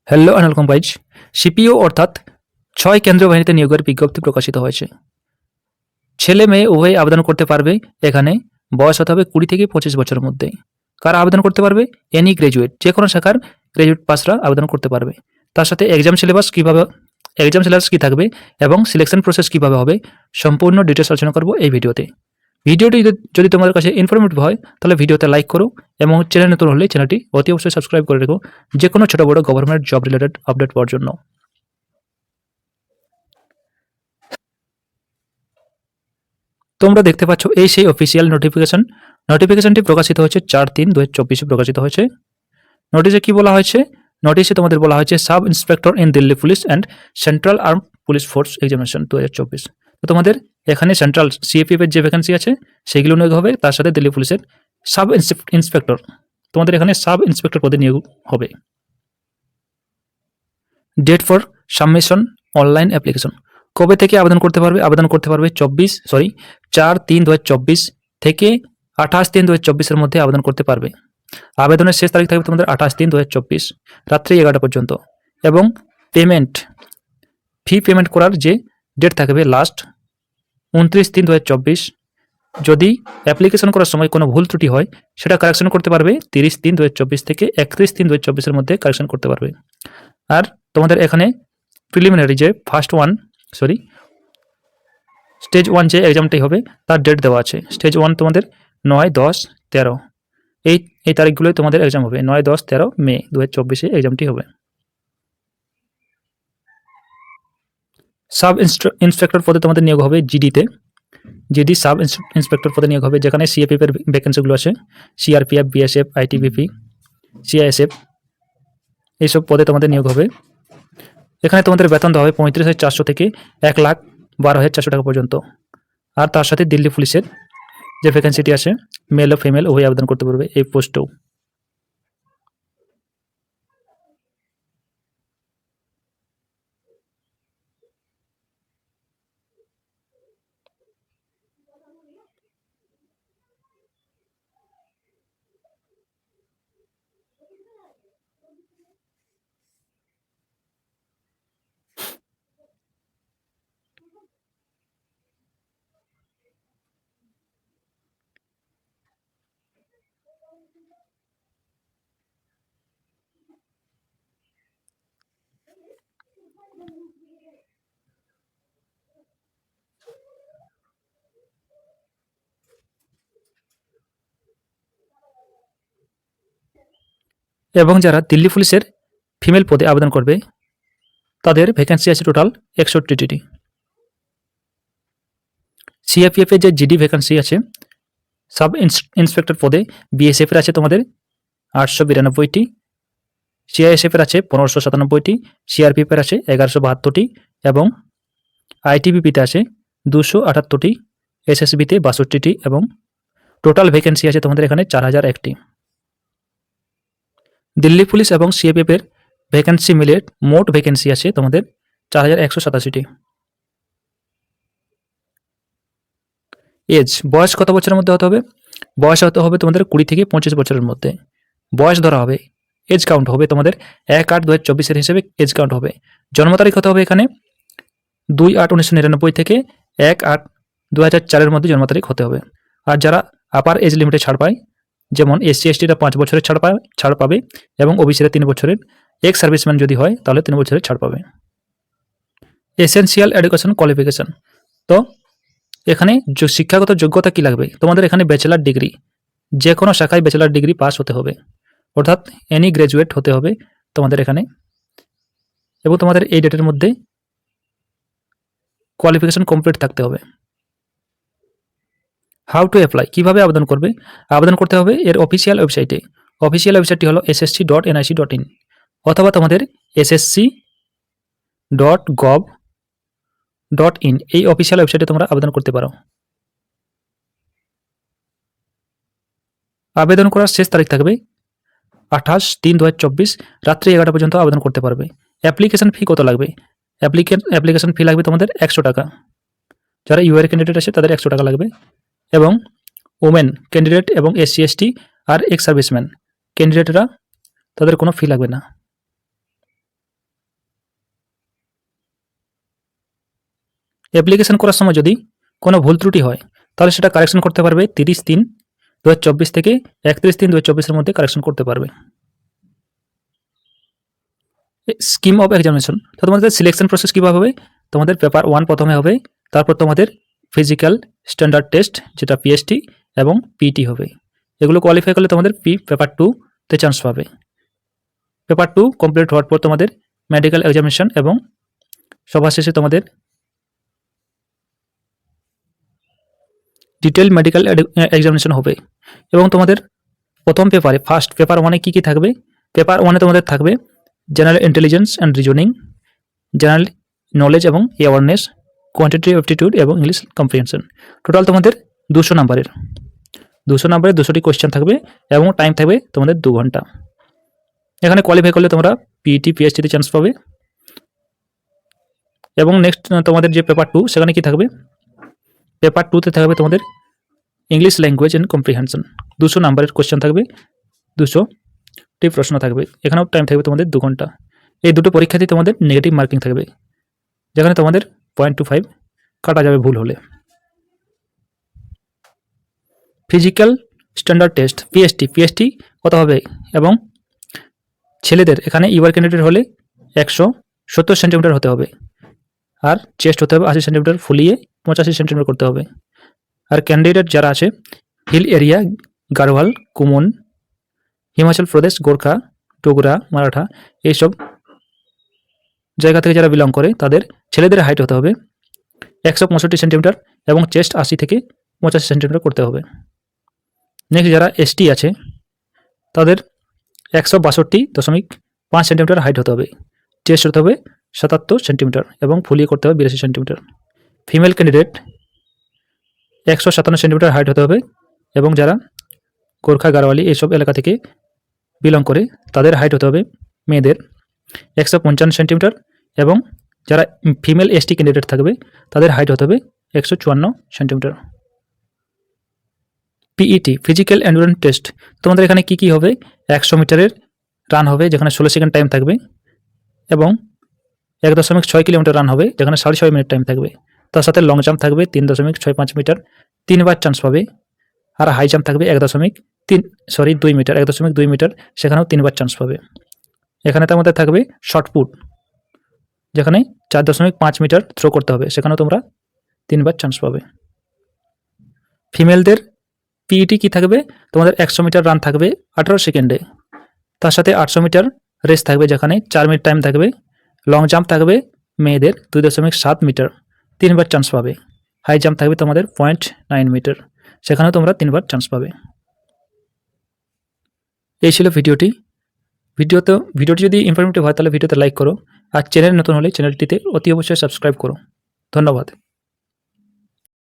Hello and welcome guys. CPO অর্থাৎ ৬ কেন্দ্রীয় বাহিনীতে নিয়োগের বিজ্ঞপ্তি প্রকাশিত হয়েছে। ছেলে মেয়ে উভয়ই আবেদন করতে পারবে। এখানে বয়স হতে হবে ২০ থেকে ২৫ বছরের মধ্যে। কারা আবেদন করতে পারবে? এনি গ্র্যাজুয়েট, যে কোনো শাখার গ্র্যাজুয়েট পাসরা আবেদন করতে পারবে। তার সাথে এক্সাম সিলেবাস কী থাকবে এবং সিলেকশন প্রসেস কীভাবে হবে, সম্পূর্ণ ডিটেলস আলোচনা করব এই ভিডিওতে। ভিডিওটি যদি তোমাদের কাছে ইনফরমেটিভ হয় তাহলে ভিডিওতে লাইক করো এবং চ্যানেল নতুন হলে চ্যানেলটি অতি অবশ্যই সাবস্ক্রাইব করে রেখো, যে কোনো ছোটো বড়ো গভর্নমেন্ট জব রিলেটেড আপডেট পাওয়ার জন্য। তোমরা দেখতে পাচ্ছ এই সেই অফিসিয়াল নোটিফিকেশনটি প্রকাশিত হয়েছে ৪/৩/২০২৪ প্রকাশিত হয়েছে। নোটিশে কি বলা হয়েছে? নোটিশে তোমাদের বলা হয়েছে sub inspector in Delhi police and central arm police force examination ২০২৪। তো তোমাদের এখানে সেন্ট্রাল সিএপিএফ এর যে ভ্যাকেন্সি আছে সেগুলো নিয়োগ হবে, তার সাথে দিল্লি পুলিশের সাব ইন্সপেক্টর, তোমাদের এখানে সাব ইন্সপেক্টর পদে নিয়োগ হবে। Date for submission online application, কবে থেকে আবেদন করতে পারবে? আবেদন করতে পারবে ৪/৩/২০২৪ থেকে ২৮/৩/২০২৪ মধ্যে আবেদন করতে পারবে। আবেদনের শেষ তারিখ থাকবে তোমাদের ২৮/৩/২০২৪ রাত্রি ১১টা পর্যন্ত। এবং ফি পেমেন্ট করার যে ডেট থাকবে লাস্ট ২৯/৩/২০২৪। যদি অ্যাপ্লিকেশন করার সময় কোনো ভুল ত্রুটি হয় সেটা কারেকশন করতে পারবে ৩০/৩/২০২৪ থেকে ৩১/৩/২০২৪ মধ্যে কারেকশন করতে পারবে। আর তোমাদের এখানে প্রিলিমিনারি যে স্টেজ 1 যে এক্সামটাই হবে তার ডেট দেওয়া আছে। স্টেজ 1 তোমাদের ৯/১০/১৩ এই তারিখগুলোই তোমাদের এক্সাম হবে। ৯/১০/১৩ মে ২০২৪ এক্সামটি হবে। সাব ইন্সপেক্টর পদে তোমাদের নিয়োগ হবে জিডি সাব ইন্সপেক্টর পদে নিয়োগ হবে, যেখানে সিএপিএফ এর ভ্যাকেন্সিগুলো আছে। সিআরপিএফ, বিএসএফ, আইটিবিপি, সিআইএসএফ এইসব পদে তোমাদের নিয়োগ হবে। এখানে তোমাদের বেতন দেওয়া হবে ৩৫,৪০০ থেকে ১,১২,৪০০ টাকা পর্যন্ত। আর তার সাথে দিল্লি পুলিশের যে ভ্যাকেন্সিটি আছে মেল ও ফিমেল উভয় আবেদন করতে পারবে এই পোস্টেও। এবং যারা দিল্লি পুলিশের ফিমেল পদে আবেদন করবে তাদের ভ্যাকেন্সি আছে টোটাল ৬১টি। সিআরপিএফ এর যে জিডি ভ্যাকেন্সি আছে সাব ইন্সপেক্টর পদে বিএসএফ এর আছে তোমাদের ৮৯২টি, সিআইএসএফ এর আছে ১৫৯৭টি, সিআরপিএফ এর আছে ১১৭২টি এবং আইটিবিপিতে আছে ২৭৮টি, এসএসবিতে ৬২টি এবং টোটাল ভ্যাকেন্সি আছে তোমাদের এখানে ৪,০০১টি। দিল্লি পুলিশ এবং সিএপিএফ এর ভ্যাকেন্সি মিলে মোট ভ্যাকেন্সি আছে তোমাদের ৪,১৮৭টি। এজ, বয়স কত বছরের মধ্যে হতে হবে? বয়স হতে হবে তোমাদের ২০ থেকে ২৫ বছরের মধ্যে। বয়স ধরা হবে, এজ কাউন্ট হবে তোমাদের ১/৮/২০২৪ হিসেবে এজ কাউন্ট হবে। জন্ম তারিখ হতে হবে এখানে ২/৮/১৯৯৯ থেকে ১/৮/২০০৪ মধ্যে জন্ম তারিখ হতে হবে। আর যারা আপার এজ লিমিটে ছাড় পায়, যেমন এসসি এসটিরা ৫ বছরের ছাড় পাবে এবং ওবিসিরা ৩ বছরের, এক্স সার্ভিসম্যান যদি হয় তাহলে ৩ বছরের ছাড় পাবে। এসেনশিয়াল এডুকেশন কোয়ালিফিকেশন, তো এখানে শিক্ষাগত যোগ্যতা কি লাগবে? তোমাদের এখানে ব্যাচেলার ডিগ্রি, যে কোনো শাখায় ব্যাচেলার ডিগ্রি পাস হতে হবে, অর্থাৎ এনি গ্র্যাজুয়েট হতে হবে তোমাদের এখানে। এবং তোমাদের এই ডেটের মধ্যে কোয়ালিফিকেশন কমপ্লিট থাকতে হবে। হাউ টু অ্যাপ্লাই, কীভাবে আবেদন করবে? আবেদন করতে হবে এর অফিসিয়াল ওয়েবসাইটে। অফিসিয়াল ওয়েবসাইটটি হলো ssc.nic.in অথবা তোমাদের ssc.gov.in এই অফিসিয়াল ওয়েবসাইটে তোমরা আবেদন করতে পারো। আবেদন করার শেষ তারিখ থাকবে ২৮/৩/২০২৪ রাত্রি ১১টা পর্যন্ত আবেদন করতে পারবে। অ্যাপ্লিকেশন ফি কত লাগবে? অ্যাপ্লিকেশন ফি লাগবে তোমাদের ১০০ টাকা। যারা ইউআর ক্যান্ডিডেট আছে তাদের ১০০ টাকা লাগবে। এবং ওমেন ক্যান্ডিডেট এবং এসসি এসটি আর এক্স সার্ভিসম্যান ক্যান্ডিডেটরা তাদের কোনো ফি লাগবে না। অ্যাপ্লিকেশন করার সময় যদি কোনো ভুল ত্রুটি হয় তাহলে সেটা কারেকশন করতে পারবে 30/3/2024 থেকে 31/3/2024 মধ্যে কারেকশন করতে পারবে। স্কিম অফ এক্সামিনেশন, তো তোমাদের সিলেকশন প্রসেস কীভাবে হবে? তোমাদের পেপার 1 প্রথমে হবে, তারপর তোমাদের ফিজিক্যাল স্ট্যান্ডার্ড টেস্ট যেটা পিএসটি এবং পিটি হবে। এগুলো কোয়ালিফাই করলে তোমাদের পেপার 2-তে চান্স পাবে। পেপার 2 কমপ্লিট হওয়ার পর তোমাদের মেডিকেল এক্সামিনেশন এবং সবার শেষে তোমাদের ডিটেল মেডিকেল এক্সামিনেশন হবে। এবং তোমাদের প্রথম পেপারে ফার্স্ট পেপার 1-এ কী কী থাকবে? পেপার 1-এ তোমাদের থাকবে general intelligence and reasoning, general knowledge এবং অ্যাওয়ারনেস, কোয়ান্টিটেটিভ অ্যাপটিটিউড এবং ইংলিশ কম্প্রিহেনশন। টোটাল তোমাদের 200 নাম্বারের 200টি কোয়েশ্চেন থাকবে এবং টাইম থাকবে তোমাদের 2 ঘন্টা। এখানে কোয়ালিফাই করলে তোমরা পিইটি পিএইচডিতে চান্স পাবে। এবং নেক্সট তোমাদের যে পেপার 2 সেখানে কি থাকবে? পেপার 2-তে থাকবে তোমাদের ইংলিশ ল্যাঙ্গুয়েজ অ্যান্ড কম্প্রিহেনশন, 200 নাম্বারের কোয়েশ্চেন থাকবে, 200টি প্রশ্ন থাকবে। এখানেও টাইম থাকবে তোমাদের 2 ঘন্টা। এই দুটো পরীক্ষাতেই তোমাদের নেগেটিভ মার্কিং থাকবে, যেখানে তোমাদের 0.25 কাটা যাবে ভুল হলে। ফিজিক্যাল স্ট্যান্ডার্ড টেস্ট পিএসটি কত হবে? এবং ছেলেদের এখানে ইউআর ক্যান্ডিডেট হলে 170 সেন্টিমিটার হতে হবে, আর চেস্ট হতে হবে 80 সেন্টিমিটার, ফুলিয়ে 85 সেন্টিমিটার করতে হবে। আর ক্যান্ডিডেট যারা আছে হিল এরিয়া, গাড়োয়াল, কুমন, হিমাচল প্রদেশ, গোর্খা, ডোগরা, মারাঠা এইসব জায়গা থেকে যারা বিলং করে তাদের ছেলেদের হাইট হতে হবে 165 সেন্টিমিটার এবং চেস্ট 80 থেকে 85 সেন্টিমিটার করতে হবে। নেক্সট যারা এসটি আছে তাদের 162.5 সেন্টিমিটার হাইট হতে হবে, চেস্ট হতে হবে 77 সেন্টিমিটার এবং ফুলিয়ে করতে হবে 82 centimetre. Female candidate 157 centimetre height হতে হবে এবং যারা গোর্খা, গাড়োয়ালি এইসব এলাকা থেকে বিলং করে তাদের হাইট হতে হবে মেয়েদের 155 সেন্টিমিটার এবং যারা ফিমেল এসটি ক্যান্ডিডেট থাকবে তাদের হাইট হতে হবে 154 centimetre. PET physical endurance test, তোমাদের এখানে কি কি হবে? 100 মিটারের রান হবে যেখানে 16 সেকেন্ড টাইম থাকবে এবং 1.6 কিলোমিটার রান হবে যেখানে 6.5 মিনিট টাইম থাকবে। তার সাথে লং জাম্প থাকবে 3.65 মিটার, 3বার চান্স পাবে। আর হাই জাম্প থাকবে 2 মিটার, 1.2 মিটার, সেখানেও 3বার চান্স পাবে। এখানে তার মধ্যে থাকবে শর্টপুট যেখানে 4.5 মিটার থ্রো করতে হবে, সেখানেও তোমরা 3বার চান্স পাবে। ফিমেলদের পিইটি কি থাকবে? তোমাদের 100 মিটার রান থাকবে 18 সেকেন্ডে, তার সাথে 800 মিটার রেস থাকবে যেখানে 4 মিনিট টাইম থাকবে। লং জাম্প থাকবে মেয়েদের 2.7 মিটার, 3বার চান্স পাবে। হাই জাম্প থাকবে তোমাদের 0.9 মিটার, সেখানেও তোমরা 3বার চান্স পাবে। এই ছিল ভিডিওটি যদি ইনফরমেটিভ হয় তাহলে ভিডিওতে লাইক করো, আর চ্যানেল নতুন হলে চ্যানেলটিতে অতি অবশ্যই সাবস্ক্রাইব করো। ধন্যবাদ।